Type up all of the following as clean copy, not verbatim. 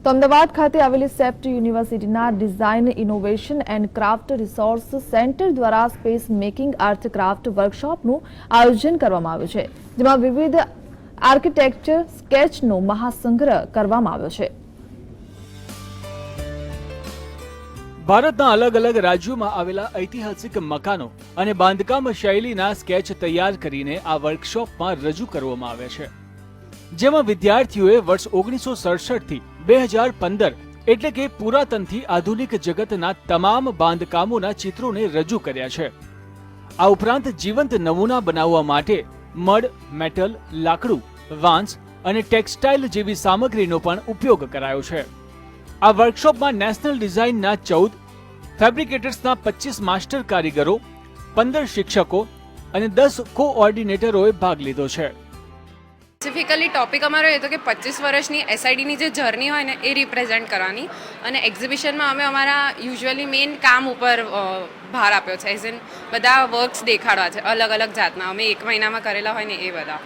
તો અમદાવાદ ખાતે આવેલી સેપ્ટ યુનિવર્સિટીના design innovation and craft resource centre દ્વારા સ્પેસ મેકિંગ આર્ટ ક્રાફ્ટ વર્કશોપનું આયોજન કરવામાં આવ્યું છે, જેમાં વિવિધ આર્કિટેક્ચર સ્કેચનો મહાસંગ્રહ કરવામાં આવ્યો છે. ભારતના અલગ અલગ રાજ્યોમાં આવેલા ઐતિહાસિક મકાનો અને બાંધકામ શૈલીના સ્કેચ તૈયાર કરીને આ વર્કશોપમાં રજૂ કરવામાં આવ્યા છે, જેમાં વિદ્યાર્થીઓએ વર્ષ 1967 થી 2015 એટલે કે પુરાતનથી આધુનિક જગતના તમામ બાંધકામોના ચિત્રોને રજૂ કર્યા છે. આ ઉપરાંત જીવંત નમૂના બનાવવા માટે મડ, મેટલ, લાકડું, વાંસ અને ટેક્સટાઇલ જેવી સામગ્રીનો પણ ઉપયોગ કરાયો છે. આ વર્કશોપમાં નેશનલ ડિઝાઇનના 14, ફેબ્રિકેટર્સના 25 માસ્ટર કારીગરો, 15 શિક્ષકો અને 10 કોઓર્ડિનેટરોએ ભાગ લીધો છે. સ્પેસિફિકલી ટોપિક અમારો એ હતો કે 25 વર્ષની એસઆઈડીની જે જર્ની હોય ને એ રિપ્રેઝેન્ટ કરવાની, અને એક્ઝિબિશનમાં અમે અમારા યુઝ્યુઅલી મેઇન કામ ઉપર ભાર આપ્યો છે. એઝ ઇન બધા વર્ક્સ દેખાડવા છે અલગ અલગ જાતના, અમે 1 મહિનામાં કરેલા હોય ને એ બધા,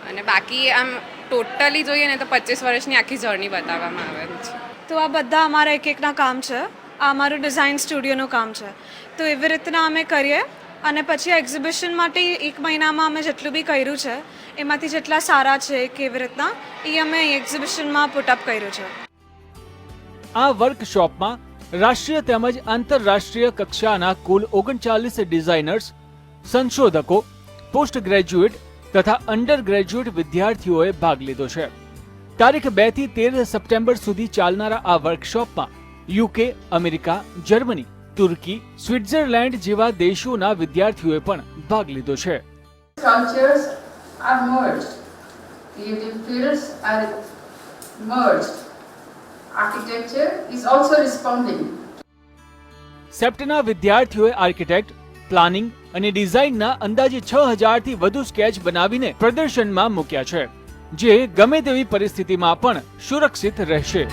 અને બાકી આમ ટોટલી જોઈએ ને તો 25 વર્ષની આખી જર્ની બતાવવામાં આવે છે. તો આ બધા અમારા એકના કામ છે. આ અમારું ડિઝાઇન સ્ટુડિયોનું કામ છે. તો એવી રીતના અમે કરીએ, અને પછી એક્ઝિબિશન માટે 1 મહિનામાં અમે જેટલું બી કર્યું છે એમાંથી જેટલા સારા છે કેવી રીતના એ અમે એક્ઝિબિશનમાં પુટઅપ કર્યું છે. આ વર્કશોપમાં રાષ્ટ્રીય તેમજ આંતરરાષ્ટ્રીય કક્ષાના કુલ 39 ડિઝાઇનર્સ, સંશોધકો, પોસ્ટ ગ્રેજ્યુએટ તથા અંડર ગ્રેજ્યુએટ વિદ્યાર્થીઓએ ભાગ લીધો છે. તારીખ 2 થી 13 સપ્ટેમ્બર સુધી ચાલનારા આ વર્કશોપમાં યુકે, અમેરિકા, જર્મની, તુર્કી, સ્વિટ્ઝરલેન્ડ જેવા દેશોના વિદ્યાર્થીઓએ પણ ભાગ લીધો છે. Cultures are merged. Creative fields are merged. Architecture is also responding. સેપ્ટના વિદ્યાર્થીઓએ આર્કિટેક્ટ, પ્લાનિંગ અને ડિઝાઇનના અંદાજે 6000 થી વધુ સ્કેચ બનાવીને પ્રદર્શનમાં મૂક્યા છે, જે ગમે તેવી પરિસ્થિતિમાં પણ સુરક્ષિત રહેશે.